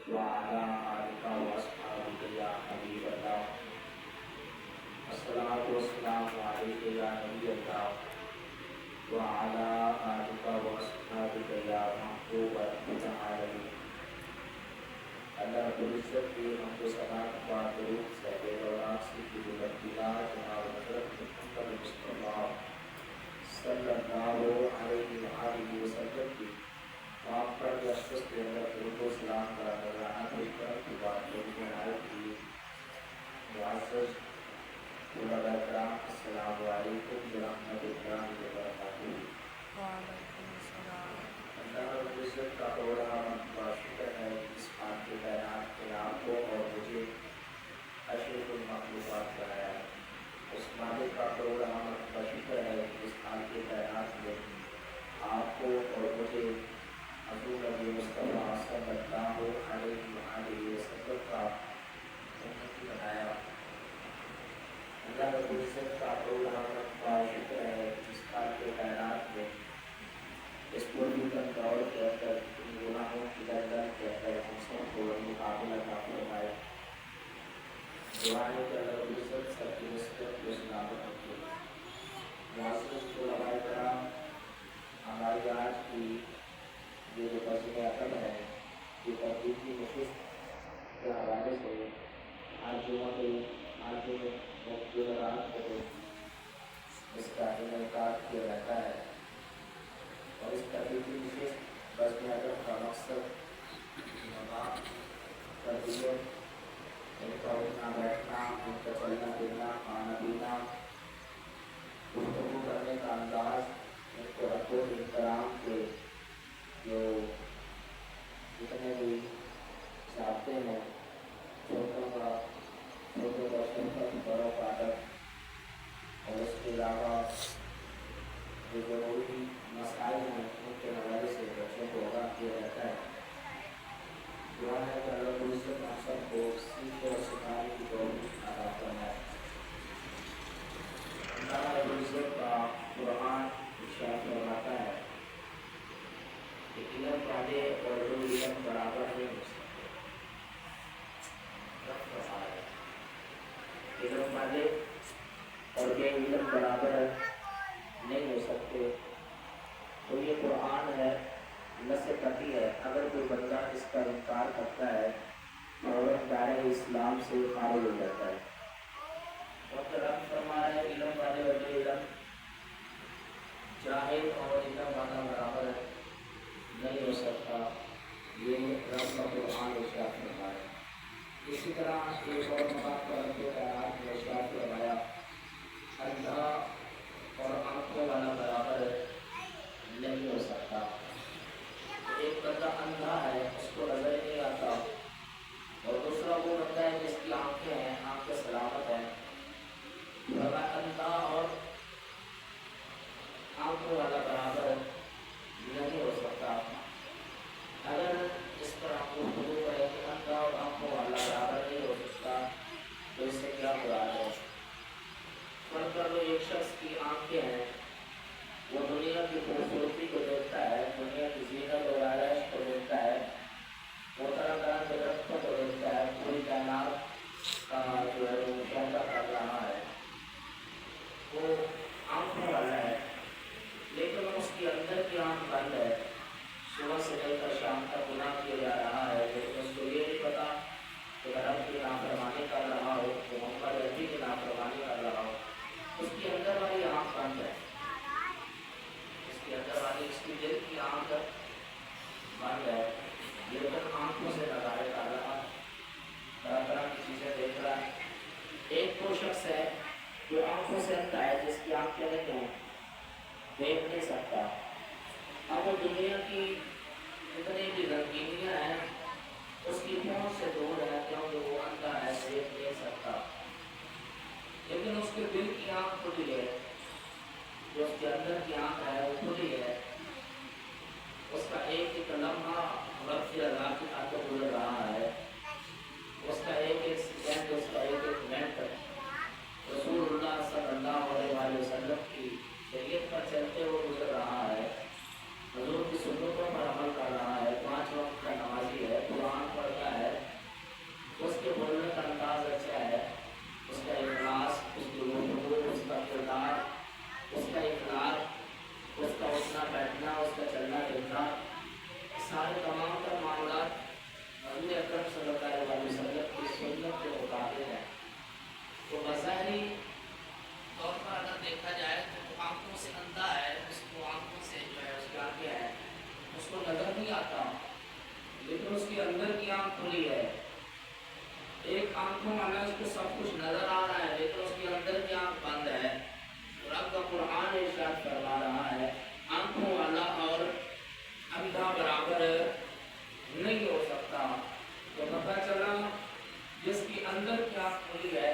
وعلى آلك وأصحابك يا حبيب الله الصلاة والسلام عليك يا نبي الله وعلى آلك وأصحابك يا محبوب رب العالمين اللہ رب العزت کی حمد و ثنا و درود سے بے لولاک سی کی بلندیاں جناب حضرت محمد مصطفیٰ صلی اللہ علیہ وآلہ وسلم کی آپ پر اشخاص کے اندر درود و سلام کا نذرانہ پیش کرنے کی بات میری نہایت کی معزز علماء کرام السلام علیکم ورحمۃ اللہ وبرکاتہ۔ وعلیکم السلام۔ اللہ رب العزت کا بڑا شکر ہے اس خان کے کائنات کے آپ کو اور مجھے اشرف المخلوقات بنایا ہے۔ اس مالک کا بڑا شکر ہے اس خان کے کائنات میں آپ کو اور مجھے حضور نبی مصطفیٰ صلی اللہ علیہ وآلہ وسلم کا امتی بنایا۔ اللہ رب العزت کا بڑا شکر ہے اس خان کے کائنات میں اس پولیٹیکل دور کے اندر ان گناہوں کی دلدل کے اندر ہم سب کو مقابلہ کا فرمائے۔ دعا ہے کہ اللہ رب العزت سب کی نسبت کو سلامت رکھے۔ معزز علماء کرام، ہماری آج کی یہ جو بزم عقل ہے یہ تبلیغی نشست کے حوالے سے آج جمعرات کو اس کا انعقاد کیا جاتا ہے اور اس تبلیغی نشست بزم عقل کا مقصد علماء تربیت، ان کا اٹھنا بیٹھنا، ان کا چلنا پھرنا، کھانا پینا، گفتگو کرنے کا انداز، ان کو ادب و احترام کے جو جتنے بھی ضابطے ہیں، چھوٹوں کا شرکت، بڑوں کا ادب اور اس کے علاوہ جو ضروری مسائل ہیں ان کے حوالے سے بچوں کو آگاہ کیا جاتا ہے۔ دعا ہے کہ اللہ رب العزت ہم سب کو سیکھنے اور سکھانے کی توفیق عطا فرمائے۔ اللہ رب العزت کا قرآن ارشاد فرماتا ہے کہ علم والے اور جو علم برابر نہیں ہو سکتے۔ علم والے اور بے علم برابر نہیں ہو سکتے۔ تو یہ قرآن ہے، نص قطعی ہے، اگر کوئی بندہ اس کا انکار کرتا ہے فوراً دائرۂ اسلام سے خارج ہو جاتا ہے۔ وقت رب فرما رہے ہیں علم والے اور بے علم، جاہل اور علم والا برابر نہیں ہو سکتا، یہ رب کا قرآن ارشاد فرما رہے ہیں۔ اسی طرح ایک اور مقام پر رب کائنات نے ارشاد فرمایا اندھا اور آنکھوں والا برابر نہیں ہو سکتا۔ ایک بندہ اندھا ہے، اس کو نظر نہیں آتا، اور دوسرا وہ بندہ ہے جس کی آنکھیں ہیں، آنکھیں سلامت ہیں۔ اندھا اور آنکھوں والا برابر نہیں ہو سکتا۔ اگر اس پر ہم گفتگو کریں کہ اندھا اور آنکھوں والا برابر نہیں ہو سکتا تو اس سے کیا مراد ہے؟ پڑھ کر لو، ایک شخص کی آنکھیں ہیں، وہ دنیا کی خوبصورتی کو دیکھتا ہے، دنیا کی زینت اور آرائش کو دیکھتا ہے، وہ طرح طرح کے درختوں کو دیکھتا ہے، پوری کائنات کا جو ہے وہ مشاہدہ کر رہا ہے، وہ آنکھوں والا ہے، لیکن اس کی اندر کی آنکھ بند ہے، صبح سے لے کر شام تک گناہ کیا جا رہا ہے، لیکن اس کو یہ نہیں پتا کہ رب کی نافرمانی کر رہا ہو، محمد عربی کی نافرمانی کر رہا ہو۔ اس کی اندر والی آنکھ بند ہے، اس کے اندر والی اس کی دل کی آنکھ بند ہے، لیکن آنکھوں سے نظارے کر رہا ہے، طرح طرح کی چیزیں دیکھ رہا ہے۔ ایک وہ شخص ہے جو آنکھوں سے اندھا ہے، جس کی آنکھیں نہیں ہیں، دیکھ نہیں سکتا۔ اب وہ دنیا کی جتنی بھی رنگینیاں ہیں اس کی پہنچ سے دور ہے، کیونکہ وہ اندھا ہے، دیکھ نہیں سکتا، لیکن اس کے دل کی آنکھ کھلی ہے، جو اس کے اندر کی آنکھ ہے وہ کھلی ہے۔ اس کا ایک ایک لمحہ وقت اللہ کی خاطر گزر رہا ہے، اس کا ایک ایک سیکنڈ، اس کا ایک ایک منٹ رسول اللہ صلی اللہ علیہ وسلم کی شریعت پر چلتے ہوئے گزر رہا ہے، حضور کی سنتوں پر عمل کر رہا ہے، 5 وقت کا نمازی ہے، قرآن پڑھتا ہے، रसूल अकरम सल्लल्लाहु अलैहि वसल्लम की सुन्नत के मुताबिक है। तो बज़ाहिरी तौर पर अगर देखा जाए तो जो आंखों से अंधा है उसको आंखों से जो है उसकी आंखें हैं उसको नजर नहीं आता, लेकिन उसके अंदर की आंख खुली है। एक आंखों वाला उसको सब कुछ नजर आ रहा है लेकिन उसके अंदर की आंख बंद है। रब का कुरान इरशाद फरमा रहा है आंखों वाला और अंधा बराबर नहीं हो सकता। तो पता चला जिसकी अंदर की आंख खुली है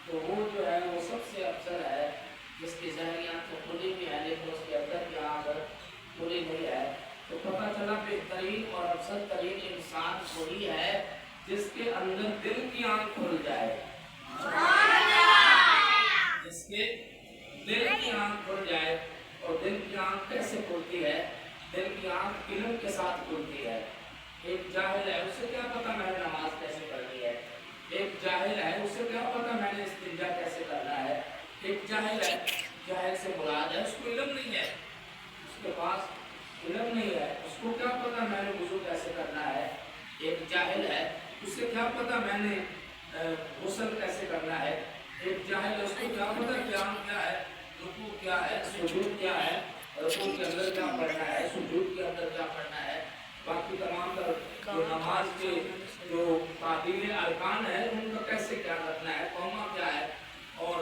तो वो जो है वो सबसे अफसर है, जिसकी ज़हनी आंख तो खुली भी है लेकिन उसके अंदर की आंख खुली नहीं है। तो पता चला बेहतरीन और अफसर तरीन इंसान वही है जिसके अंदर दिल की आंख खुल जाए। जिसके दिल की आंख खुल जाए। और दिल की आंख कैसे खुलती है? दिल की आंख इल्म के साथ खुलती है। एक जाहिल है उसे क्या पता मैंने नमाज कैसे पढ़नी है, एक जाहिल है उसे क्या पता मैंने इस्तिंजा कैसे करना है। एक जाहिल है, जाहिल से मुराद है उसको इल्म नहीं है, उसके पास इल्म नहीं है, उसको क्या पता मैंने वुज़ू कैसे करना है। एक जाहिल है उसे क्या पता मैंने गुस्ल कैसे करना है। एक जाहिल है उसको क्या पता क़याम क्या है, रुकू क्या है, सुजूद क्या है, रुकू के अंदर क्या पढ़ना है, सुजूद के अंदर क्या पढ़ना है। बाकी तमाम जो नमाज के जो तादील अरकान है उनका कैसे क्या रखना है, कौमा क्या है और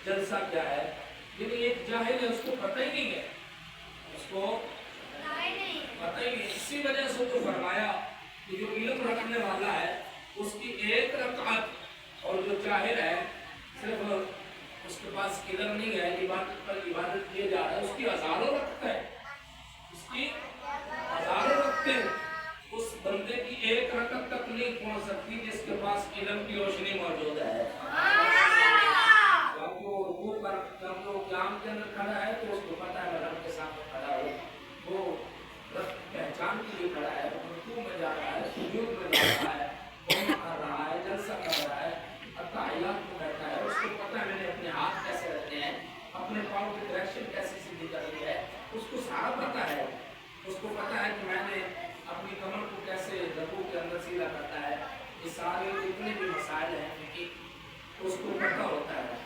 जलसा क्या है। लेकिन एक जाहिल है उसको पता ही नहीं है, उसको पता ही नहीं। इसी वजह से तो फरमाया कि जो इल्म रखने वाला है उसकी एक रकात और जो जाहिल है सिर्फ उसके पास इल्म नहीं है, इबादत पर इबादत किए जा रहा है, उसकी हजारों रखता है, उसकी हजारों रखते हैं। उस बंदे की एक रकत तक नहीं पहुंच सकती जिसके पास इल्म की रोशनी मौजूद है। जब वो क़याम के अंदर खड़ा है तो उसको पता है मैं रब के सामने खड़ा हूँ, वो रब पहचान के लिए खड़ा है, रुकू में जा रहा है, सुजूद में जा रहा है, क़याम कर रहा है, जलसा कर रहा है, अत्ताहियात में बैठा है। उसको पता है मैंने अपने हाथ कैसे रखने हैं, अपने पाँव की डायरेक्शन कैसे सीधी करनी है, उसको सारा पता है। उसको पता है कि मैंने अपनी कमर को कैसे रकू के अंदर सीधा करना है। ये सारे जितने भी मसाइल हैं क्योंकि उसको पता होता है।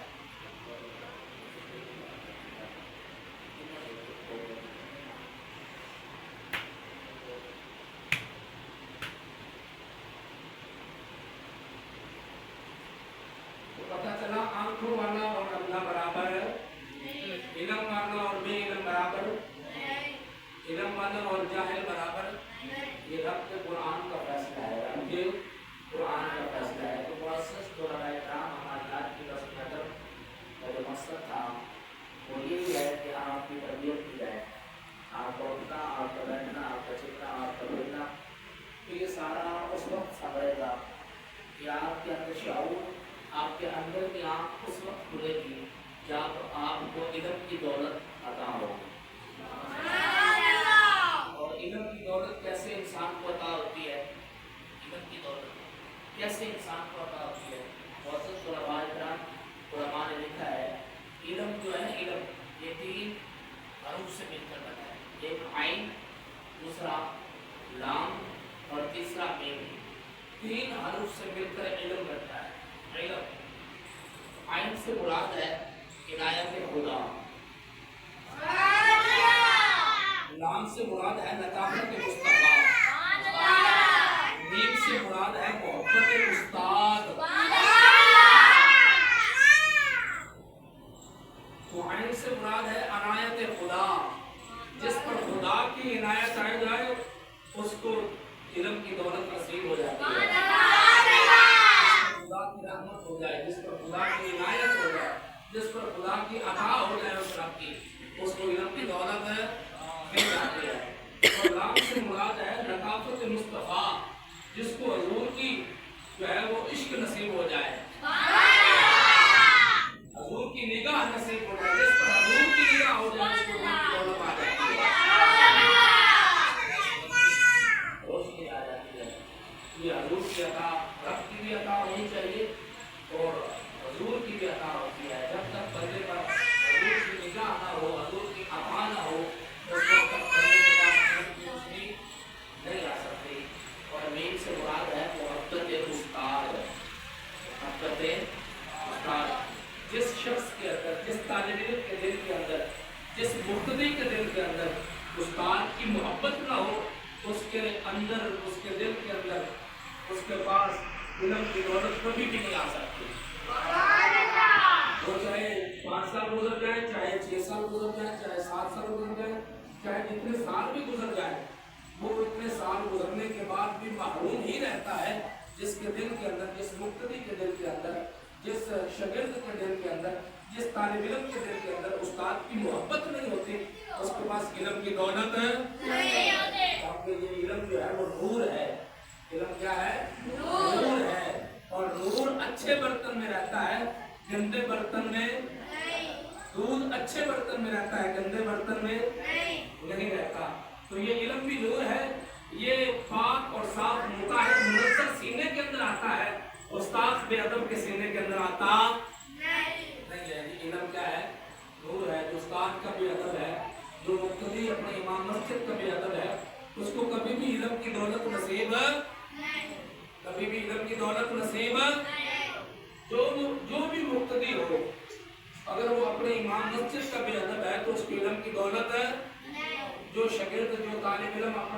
तो पता चला आंखों वाला और अंधा बराबर है, इल्म वाला और बेइल्म बराबर, इल्म वाला और जाहिल बराबर। ये रब के कुरान का फैसला है, रब के कुरान का फैसला है। तो मुअस्सिस उलमाए किराम हमारे आज की दस नजर का जो मकसद था वो यही है कि आपकी तरबियत की जाए, आपका उठना, आपका बैठना, आपका चिपना, आपका बोलना। तो ये सारा उस वक्त संभलेगा कि आपके अंदर शऊर, आपके अंदर की आँख उस वक्त खुलेगी जब आपको इल्म की दौलत अता होगी। और इल्म की दौलत कैसे इंसान को अता होती है? इल्म की दौलत कैसे इंसान को अता होती है? मुअस्सिस उलमाए किराम उलमा ने लिखा है इल्म जो है इल्म ये तीन हरूफ से मिलकर बना है। एक आइन, दूसरा लाम और तीसरा मीम। तीन हरूफ से मिलकर इल्म बनता है। इल्म आइन से मुराद है इनायत खुदा, लाम से मुराद है लताफत मुस्तफा, मीम से मुराद है मोहब्बत उस्ताद। तो आइन से मुराद है अनायत खुदा, जिस पर खुदा की इनायत आ जाए उसको इल्म की दौलत नसीब हो जाती है, खुदा की रहमत हो जाए, जिस पर खुदा की इनायत हो जाए, जिस पर खुदा की अता हो जाए उस रब की, उसको इल्म की दौलत मिल जाती है। और लाम से मुराद है लताफत मुस्तफा, जिसको हजूर की जो है वो इश्क नसीब हो जाए, हजूर की निगाह नसीब हो जाए, जिस पर हजूर की निगाह हो जाए उसको इल्म की दौलत आ जाती है, रोशनी आ जाती है। ये हजूर की अता, रब की भी अता होनी चाहिए और हजूर की भी अता होती है। जब तक बंदे पर हजूर की निगाह ना हो, हजूर की अता ना हो, उस वक्त तक बंदे के पास रोशनी नहीं आ सकती। और मीम से अंदर, उसके दिल के अंदर, उसके पास इल्म की दौलत कभी भी नहीं आ सकती। वो चाहे 5 साल गुजर जाए, चाहे 6 साल गुजर जाए, चाहे 7 साल गुजर जाए, चाहे जितने साल भी गुजर जाए, वो इतने साल गुजरने के बाद भी महरूम ही रहता है जिसके दिल के अंदर, जिस मुक्तदी के दिल के अंदर, जिस शागिर्द के दिल के अंदर, जिस तालिब इल्म के दिल के अंदर उस्ताद की मोहब्बत नहीं होती, उसके पास इल्म की दौलत नहीं होती। आपके ये इल्म जो है वो नूर है। इल्म क्या है? नूर है। और नूर अच्छे बर्तन में रहता है, गंदे बर्तन में। दूध अच्छे बर्तन में रहता है, गंदे बर्तन में नहीं रहता। तो ये इल्म भी नूर है, ये पाक और साफ मुताहिर मुनज़्ज़ह सीने के अंदर आता है, उस्ताद बेअदब के सीने के अंदर आता नहीं है। इल्म क्या है? नूर है। जो उस्ताद का भी अदब है, जो मुक्तदी अपने इमाम मस्जिद का भी अदब है, उसको कभी भी इल्म की दौलत नसीब, कभी भी इल्म की दौलत नसीब। जो भी मुक्तदी हो, अगर वो अपने इमाम मस्जिद का भी अदब है तो उसकी इल्म की दौलत है। जो शागिर्द, जो तालिब इल्म अपने